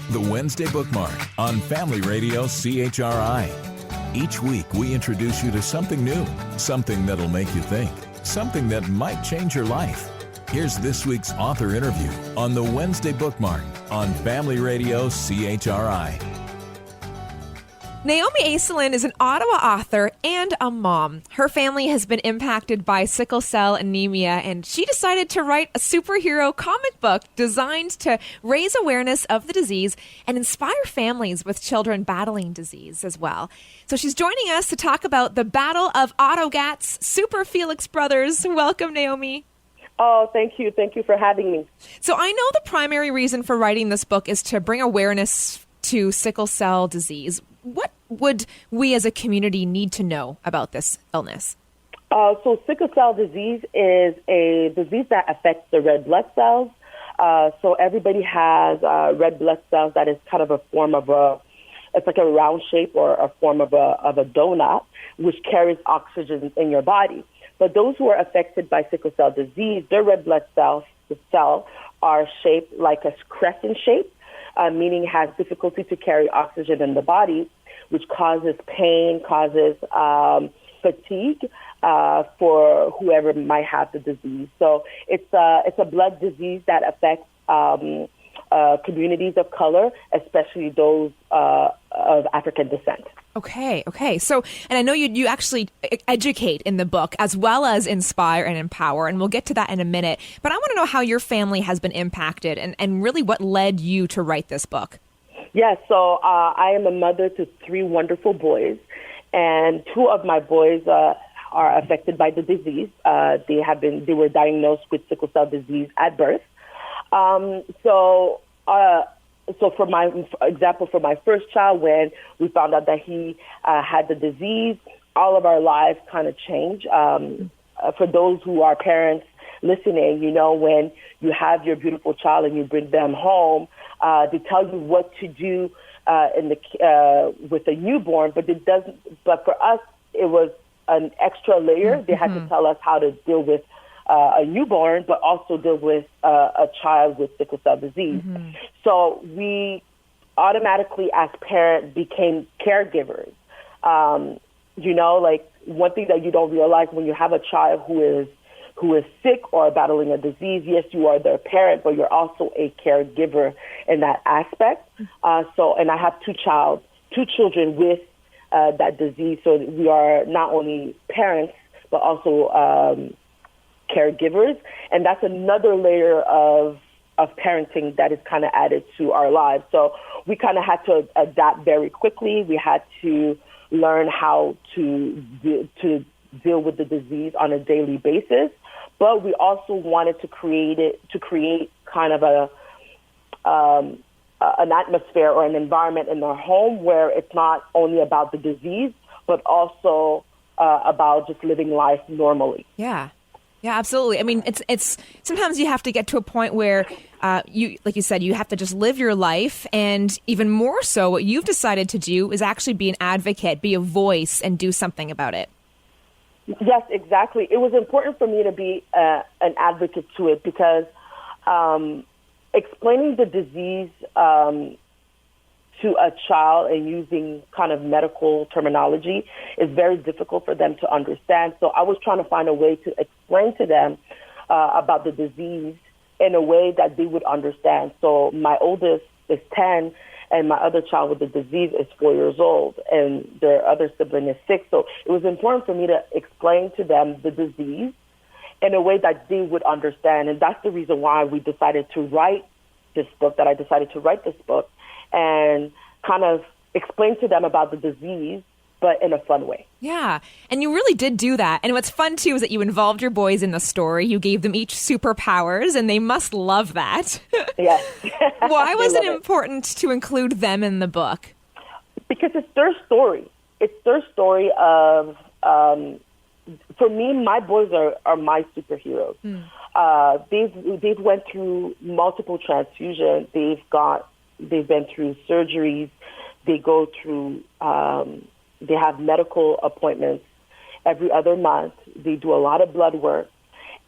The Wednesday Bookmark on Family Radio CHRI. Each week, we introduce you to something new, something that'll make you think, something that might change your life. Here's this week's author interview on the Wednesday Bookmark on Family Radio CHRI. Nahomie Acelin is an Ottawa author and a mom. Her family has been impacted by sickle cell anemia, and she decided to write a superhero comic book designed to raise awareness of the disease and inspire families with children battling disease as well. So she's joining us to talk about the Battle of Ottogatz, Super FELIX Brothers. Welcome, Nahomie. Oh, thank you. Thank you for having me. So I know the primary reason for writing this book is to bring awareness to sickle cell disease. What would we as a community need to know about this illness? So sickle cell disease is a disease that affects the red blood cells. So everybody has red blood cells that is kind of a form of it's like a round shape or a form of a donut, which carries oxygen in your body. But those who are affected by sickle cell disease, their red blood cells are shaped like a crescent shape. Meaning has difficulty to carry oxygen in the body, which causes pain, causes fatigue for whoever might have the disease. So it's a blood disease that affects communities of color, especially those of African descent. Okay. So, and I know you actually educate in the book as well as inspire and empower, and we'll get to that in a minute. But I want to know how your family has been impacted and really what led you to write this book. Yes, so I am a mother to 3 wonderful boys, and 2 of my boys are affected by the disease. They were diagnosed with sickle cell disease at birth. So for my example, for my first child, when we found out that he had the disease, all of our lives kind of changed. For those who are parents listening, when you have your beautiful child and you bring them home, they tell you what to do with a newborn, but it doesn't. But for us, it was an extra layer. They had to tell us how to deal with a newborn, but also deal with a child with sickle cell disease. So we automatically, as parents, became caregivers. Like one thing that you don't realize when you have a child who is sick or battling a disease, yes, you are their parent, but you're also a caregiver in that aspect. And I have 2 children with that disease. So we are not only parents, but also caregivers, and that's another layer of parenting that is kind of added to our lives. So we kind of had to adapt very quickly. We had to learn how to deal with the disease on a daily basis, but we also wanted to create kind of an atmosphere or an environment in our home where it's not only about the disease, but also about just living life normally. Yeah, absolutely. I mean, it's sometimes you have to get to a point where you, like you said, you have to just live your life. And even more so, what you've decided to do is actually be an advocate, be a voice, and do something about it. Yes, exactly. It was important for me to be an advocate to it because explaining the disease to a child and using kind of medical terminology is very difficult for them to understand. So I was trying to find a way to explain to them about the disease in a way that they would understand. So my oldest is 10, and my other child with the disease is 4 years old, and their other sibling is 6. So it was important for me to explain to them the disease in a way that they would understand. And that's the reason why we decided to write this book, and kind of explain to them about the disease, but in a fun way. Yeah, and you really did do that. And what's fun, too, is that you involved your boys in the story. You gave them each superpowers, and they must love that. Yes. Why was it important to include them in the book? Because it's their story. It's their story of, for me, my boys are my superheroes. They've went through multiple transfusions. They've been through surgeries. They go through, they have medical appointments every other month. They do a lot of blood work.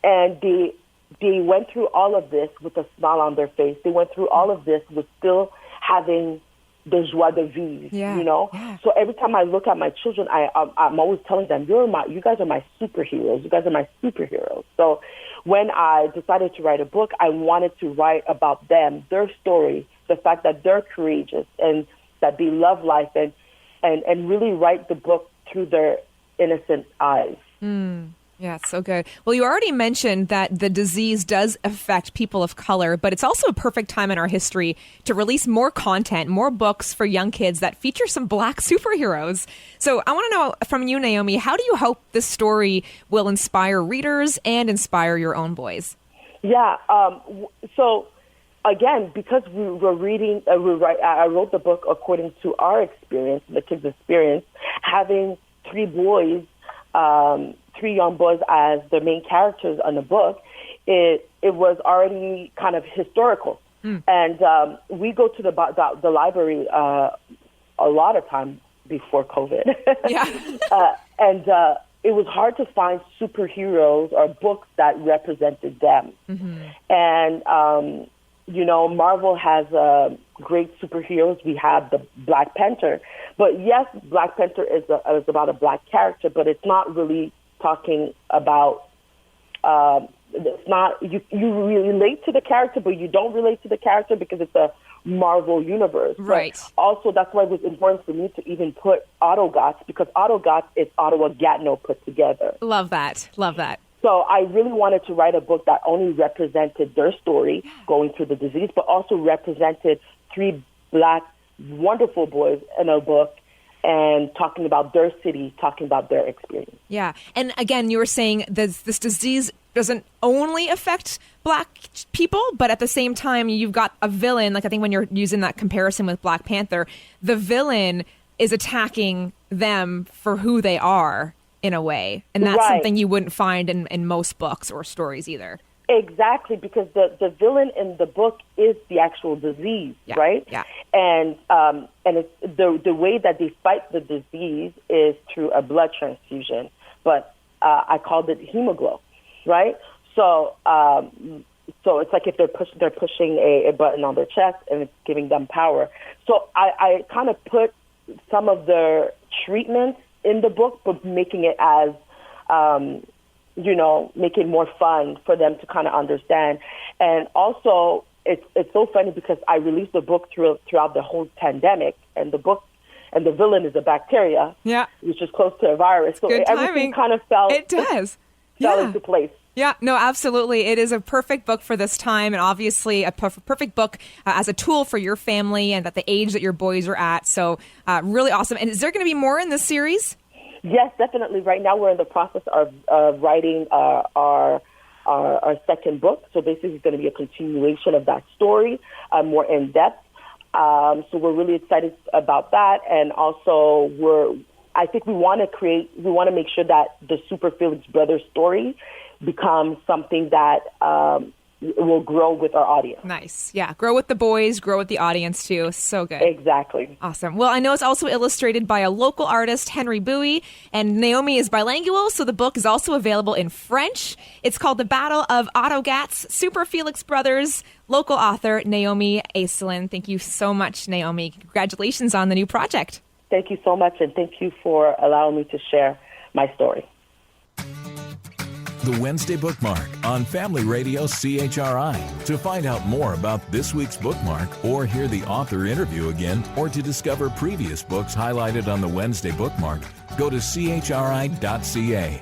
And they went through all of this with a smile on their face. They went through all of this with still having the joie de vivre, Yeah. you know? Yeah. So every time I look at my children, I'm always telling them, you guys are my superheroes. You guys are my superheroes. So when I decided to write a book, I wanted to write about them, their story, the fact that they're courageous and that they love life, and really write the book through their innocent eyes. Yeah, it's so good. Well, you already mentioned that the disease does affect people of color, but it's also a perfect time in our history to release more content, more books for young kids that feature some Black superheroes. So I want to know from you, Nahomie, how do you hope this story will inspire readers and inspire your own boys? Yeah. So again, because we were reading, I wrote the book according to our experience, the kids' experience, having three young boys as the main characters on the book. It was already kind of historical, and we go to the library a lot of time before COVID. Yeah. And it was hard to find superheroes or books that represented them. And Marvel has great superheroes. We have the Black Panther, but yes, Black Panther is about a Black character, but it's not really talking about. It's not you relate to the character, but you don't relate to the character because it's a Marvel universe. Right. But also, that's why it was important for me to even put Ottogatz, because Ottogatz is Ottawa Gatineau put together. Love that. Love that. So I really wanted to write a book that only represented their story going through the disease, but also represented three Black wonderful boys in a book and talking about their city, talking about their experience. Yeah. And again, you were saying this disease doesn't only affect Black people, but at the same time, you've got a villain. Like I think when you're using that comparison with Black Panther, the villain is attacking them for who they are in a way. And that's something you wouldn't find in most books or stories either. Exactly, because the villain in the book is the actual disease, right? Yeah. And it's the way that they fight the disease is through a blood transfusion, but I called it hemoglobin, right? So it's like if they're pushing a button on their chest and it's giving them power. So I kind of put some of their treatments in the book, but making it as make it more fun for them to kind of understand. And also, it's so funny because I released the book throughout the whole pandemic, and the villain is a bacteria, which is close to a virus. So everything kind of fell into place. Yeah, no, absolutely. It is a perfect book for this time, and obviously a perfect book as a tool for your family and at the age that your boys are at. So really awesome. And is there going to be more in this series? Yes, definitely. Right now we're in the process of writing our second book. So basically it's going to be a continuation of that story, more in depth. So we're really excited about that. And also I think we want to make sure that the Super FELIX Brothers story becomes something that will grow with our audience. Nice. Yeah. Grow with the boys, grow with the audience too. So good. Exactly. Awesome. Well, I know it's also illustrated by a local artist, Henry Bowie, and Nahomie is bilingual, so the book is also available in French. It's called The Battle of Ottogatz, Super FELIX Brothers, local author Nahomie Acelin. Thank you so much, Nahomie. Congratulations on the new project. Thank you so much, and thank you for allowing me to share my story. The Wednesday Bookmark on Family Radio CHRI. To find out more about this week's bookmark, or hear the author interview again, or to discover previous books highlighted on the Wednesday Bookmark, go to chri.ca.